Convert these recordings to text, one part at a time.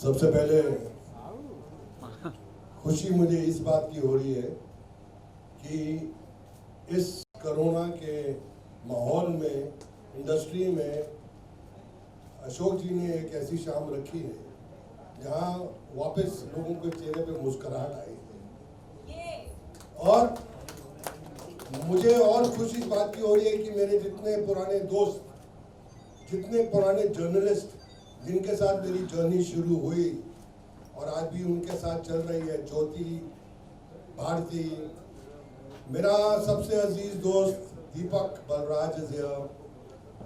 सबसे पहले खुशी मुझे इस बात की हो रही है कि इस कोरोना के माहौल में इंडस्ट्री में अशोक जी ने एक ऐसी शाम रखी है जहां वापस लोगों के चेहरे पे मुस्कुराहट आई है। और मुझे और खुशी इस बात की हो रही है कि मेरे जितने पुराने दोस्त, जितने पुराने जर्नलिस्ट जिनके साथ मेरी जर्नी शुरू हुई और आज भी उनके साथ चल रही है, ज्योति, भारती, मेरा सबसे अजीज दोस्त दीपक बलराज इज हियर,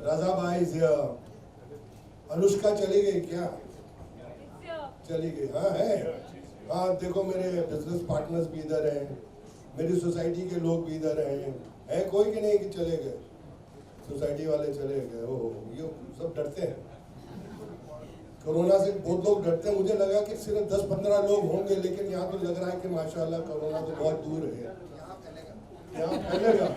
रजा भाई इज हियर, अनुष्का चली गई क्या? चली गई, हाँ है, हाँ देखो मेरे बिजनेस पार्टनर्स भी इधर हैं, मेरी सोसाइटी के लोग भी इधर हैं, है कोई कि नहीं कि चले गए? सोसाइटी वाले चले गए, ओह ये सब डरते हैं कोरोना से, बहुत लोग डरते हैं। मुझे लगा कि सिर्फ 10-15 लोग होंगे, लेकिन यहाँ तो लग रहा है कि माशाल्लाह कोरोना तो बहुत दूर है, यहाँ फैलेगा।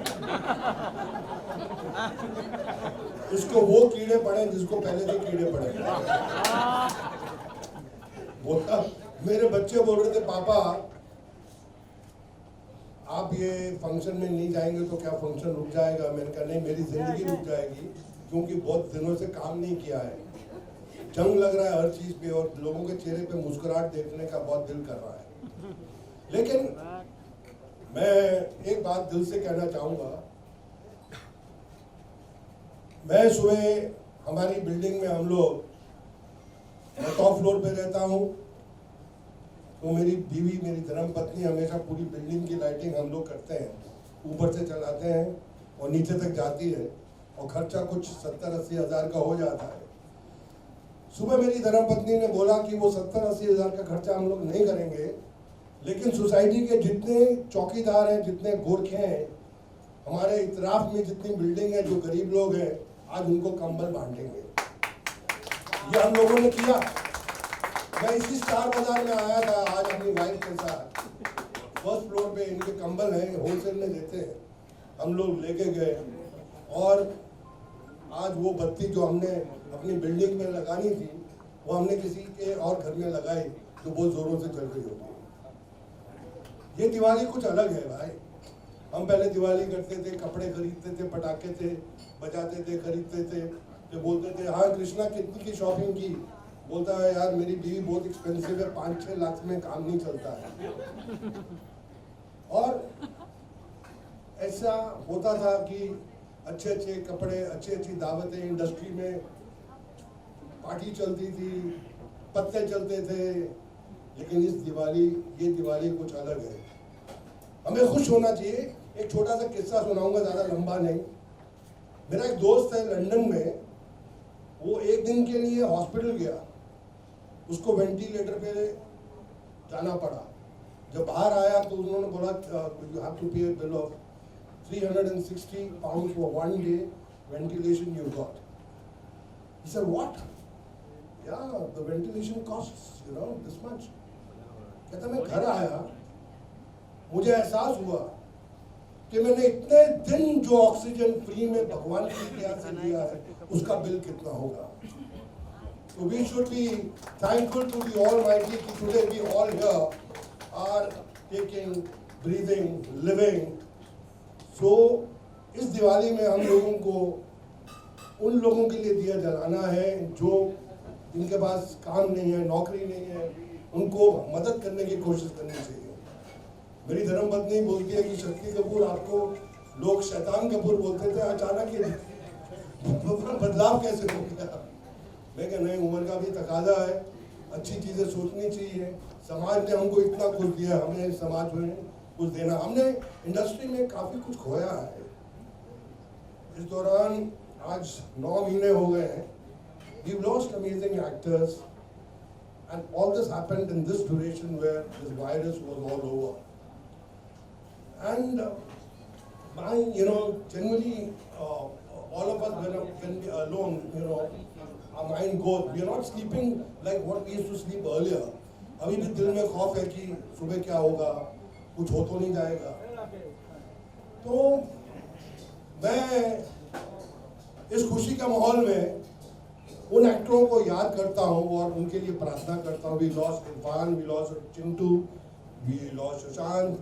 इसको वो कीड़े पड़े जिसको पहले से कीड़े पड़े। बोला मेरे बच्चे बोल रहे थे पापा आप ये फंक्शन में नहीं जाएंगे तो क्या फंक्शन रुक जाएगा? मैंने कहा नहीं, मेरी जिंदगी रुक जाएगी, क्योंकि बहुत दिनों से काम नहीं किया है, जंग लग रहा है हर चीज पे और लोगों के चेहरे पे मुस्कुराहट देखने का बहुत दिल कर रहा है। लेकिन मैं एक बात दिल से कहना चाहूंगा, मैं सुबह हमारी बिल्डिंग में हम लोग, मैं टॉप फ्लोर पे रहता हूँ, तो मेरी बीवी, मेरी धर्मपत्नी हमेशा पूरी बिल्डिंग की लाइटिंग हम लोग करते हैं, ऊपर से चलाते हैं और नीचे तक जाती है और खर्चा कुछ 70-80 हज़ार का हो जाता है। सुबह मेरी धर्मपत्नी ने बोला कि वो 70-80 हज़ार का खर्चा हम लोग नहीं करेंगे, लेकिन सोसाइटी के जितने चौकीदार हैं, जितने गोरखे हैं, हमारे इतराफ में जितनी बिल्डिंग है, जो गरीब लोग हैं, आज उनको कंबल बांटेंगे। ये हम लोगों ने किया। मैं इसी स्टार बाजार में आया था आज अपनी वाइफ के साथ, फर्स्ट फ्लोर पे इनके कंबल हैं, होलसेल में देते हैं, हम लोग लेके गए और आज वो बत्ती जो हमने अपनी बिल्डिंग में लगानी थी वो हमने किसी के और घर में लगाई जो बहुत जोरों से चल रही होती है। ये दिवाली कुछ अलग है भाई। हम पहले दिवाली करते थे, कपड़े खरीदते थे, पटाखे थे, बजाते थे, खरीदते थे, तो बोलते थे हाँ कृष्णा कितनी की शॉपिंग की? बोलता है यार मेरी बीवी बहुत एक्सपेंसिव है, 5-6 लाख में काम नहीं चलता है। और ऐसा होता था कि अच्छे अच्छे कपड़े, अच्छी अच्छी दावतें, इंडस्ट्री में पार्टी चलती थी, पत्ते चलते थे, लेकिन इस दिवाली, ये दिवाली कुछ अलग है। हमें खुश होना चाहिए। एक छोटा सा किस्सा सुनाऊंगा, ज़्यादा लंबा नहीं। मेरा एक दोस्त है लंदन में, वो एक दिन के लिए हॉस्पिटल गया, उसको वेंटिलेटर पे जाना पड़ा। जब बाहर आया तो उन्होंने बोला यू हैव टू पे अ bill of 360 pounds for 1 day ventilation you got. He said, what? Yeah, the ventilation costs, this much. कहता मैं घर आया, मुझे एहसास हुआ कि मैंने इतने दिन जो ऑक्सीजन फ्री में भगवान की दया से लिया है, उसका बिल कितना होगा। So we should be thankful to the Almighty कि today we all here are taking, breathing, living. So इस दिवाली में हम लोगों को उन लोगों के लिए दिया जलाना है जो जिनके पास काम नहीं है, नौकरी नहीं है, उनको मदद करने की कोशिश करनी चाहिए। मेरी धर्मपत्नी बोलती है कि शक्ति कपूर आपको लोग शैतान कपूर बोलते थे, अचानक ये बदलाव कैसे हो गया? मैं कहा नहीं, उम्र का भी तकाजा है, अच्छी चीज़ें सोचनी चाहिए। समाज ने हमको इतना कुछ दिया, हमें समाज में कुछ देना। हमने इंडस्ट्री में काफ़ी कुछ खोया है। इस दौरान आज 9 महीने हो गए हैं। We've lost amazing actors and all this happened in this duration where this virus was all over. And generally all of us when we are alone, our mind goes, we are not sleeping like what we used to sleep earlier. अभी भी दिल में खौफ है कि सुबह क्या होगा, कुछ हो तो नहीं जाएगा। तो मैं इस खुशी के माहौल में उन एक्टरों को याद करता हूँ और उनके लिए प्रार्थना करता हूँ. We lost Irfan, we lost Chintu, we lost Sushant,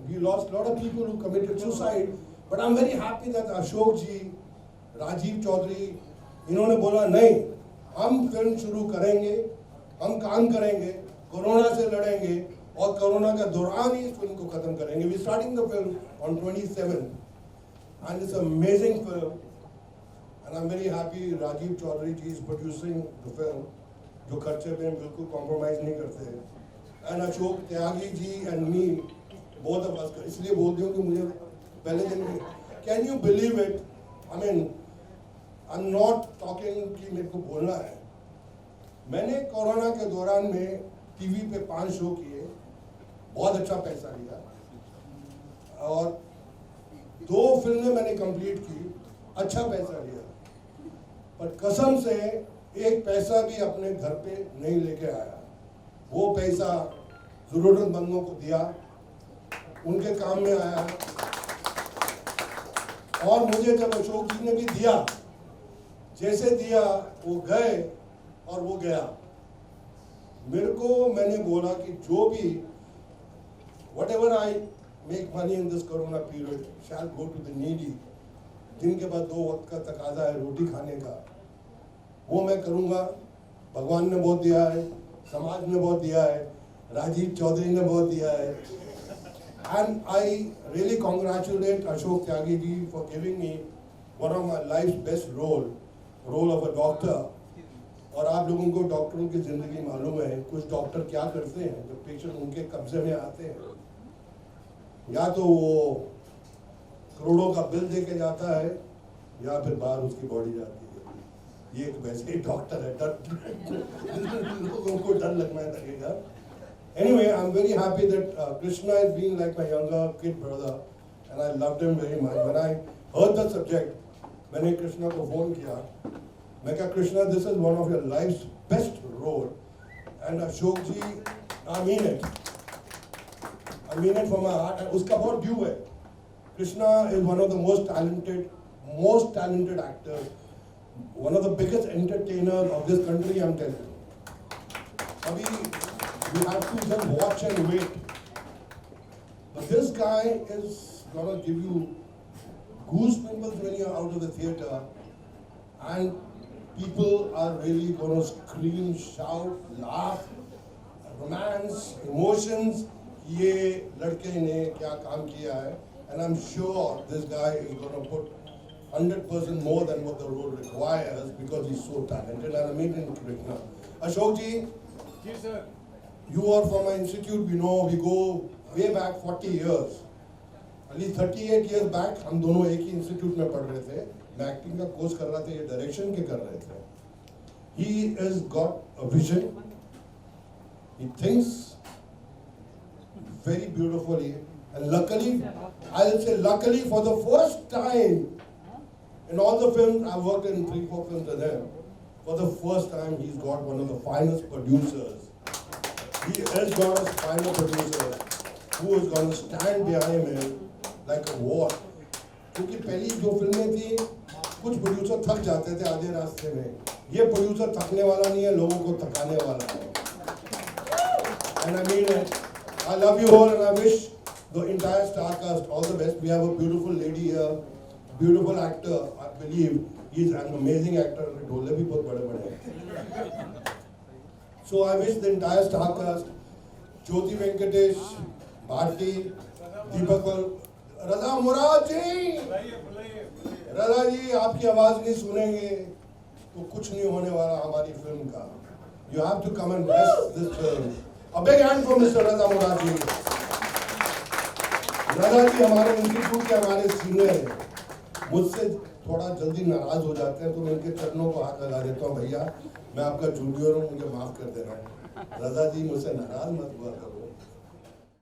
we lost lot of people who committed suicide. But I am very happy that Ashok ji, Rajiv Chaudhary, इन्होंने बोला नहीं, हम फिल्म शुरू करेंगे, हम काम करेंगे, कोरोना से लड़ेंगे और कोरोना के दौरान ही इस फिल्म को खत्म करेंगे. We starting the film on 27 and it's an amazing film. And I'm very happy Rajiv Chaudhary ji is producing the film. जो खर्चे पे बिल्कुल कॉम्प्रोमाइज नहीं करते हैं. And Ashok Tyagi ji and me, both of us, इसलिए बोलती हूँ कि मुझे पहले दिन में, can you believe it? I mean, I'm not talking कि मेरे को बोलना है. मैंने कोरोना के दौरान में टीवी पे 5 शो किए, बहुत अच्छा पैसा लिया और 2 फिल्में मैंने कंप्लीट की, अच्छा पैसा लिया. पर कसम से एक पैसा भी अपने घर पे नहीं लेके आया. वो पैसा जरूरतमंदों को दिया, उनके काम में आया. और मुझे जब अशोक जी ने भी दिया, जैसे दिया वो गए और वो गया. मेरे को, मैंने बोला कि जो भी whatever I make money in this corona period shall go to the needy. जिनके पास 2 वक्त का तकाजा है रोटी खाने का, वो मैं करूँगा. भगवान ने बहुत दिया है, समाज ने बहुत दिया है, राजीव चौधरी ने बहुत दिया है. And I really congratulate Ashok Tyagi ji for giving me one of my life's best role of a doctor. और आप लोगों को डॉक्टरों की जिंदगी मालूम है, कुछ डॉक्टर क्या करते हैं जब पेशेंट उनके कब्जे में आते हैं. या तो वो करोड़ों का बिल दे के जाता है या फिर बाहर उसकी बॉडी जाती है. ये एक वैसे ही डॉक्टर है, लोगों को डर लगना लगेगा. Anyway, I'm very happy that Krishna is being like my younger kid brother and I loved him very much. When I heard the subject, मैंने कृष्णा को फोन किया. मैं कहा Krishna, this is one of your life's best role and Ashok ji, I mean it from my heart. And उसका बहुत due है. Krishna is one of the most talented actors, one of the biggest entertainers of this country, I'm telling you. Abhi, you have to just watch and wait. But this guy is gonna give you goosebumps when you're out of the theater, and people are really gonna scream, shout, laugh, romance, emotions. ये लड़के ने क्या काम किया है. And I'm sure this guy is going to put 100% more than what the role requires because he's so talented and amazing. Ashok ji, yes, sir. You are from my institute. We know we go way back 40 years. At least 38 years back, हम दोनों एक ही institute में पढ़ रहे थे. मैं acting का course कर रहा था, ये डायरेक्शन के कर रहे थे. He has got a vision. He thinks very beautifully. And luckily, I'll say luckily, for the first time in all the films, I've worked in 3-4 films with him. For the first time, he's got one of the finest producers. He has got a final producer who is going to stand behind him like a wall. क्योंकि पहली जो फिल्में थी, कुछ producer थक जाते थे आधे रास्ते में. ये प्रोड्यूसर थकने वाला नहीं है, लोगों को थकाने वाला है. And I mean it. I love you all and I wish the entire star cast all the best. We have a beautiful lady here, beautiful actor. I believe he's an amazing actor. Dhole भी बहुत बड़े हैं. So I wish the entire star cast, Jyoti Venkatesh, Bharti, Deepak, रजा मुराद जी, रजा जी, आपकी आवाज नहीं सुनेंगे तो कुछ नहीं होने वाला हमारी फिल्म का. You have to come and bless this film. A big hand for Mr. Raza Murad ji. राजा जी हमारे इंस्टीट्यूट के हमारे सीनियर हैं. मुझसे थोड़ा जल्दी नाराज हो जाते हैं तो मैं इनके चरणों को हाथ लगा देता हूँ. भैया मैं आपका जूनियर हूँ, मुझे माफ कर देना. राजा जी मुझसे नाराज मत हुआ करो.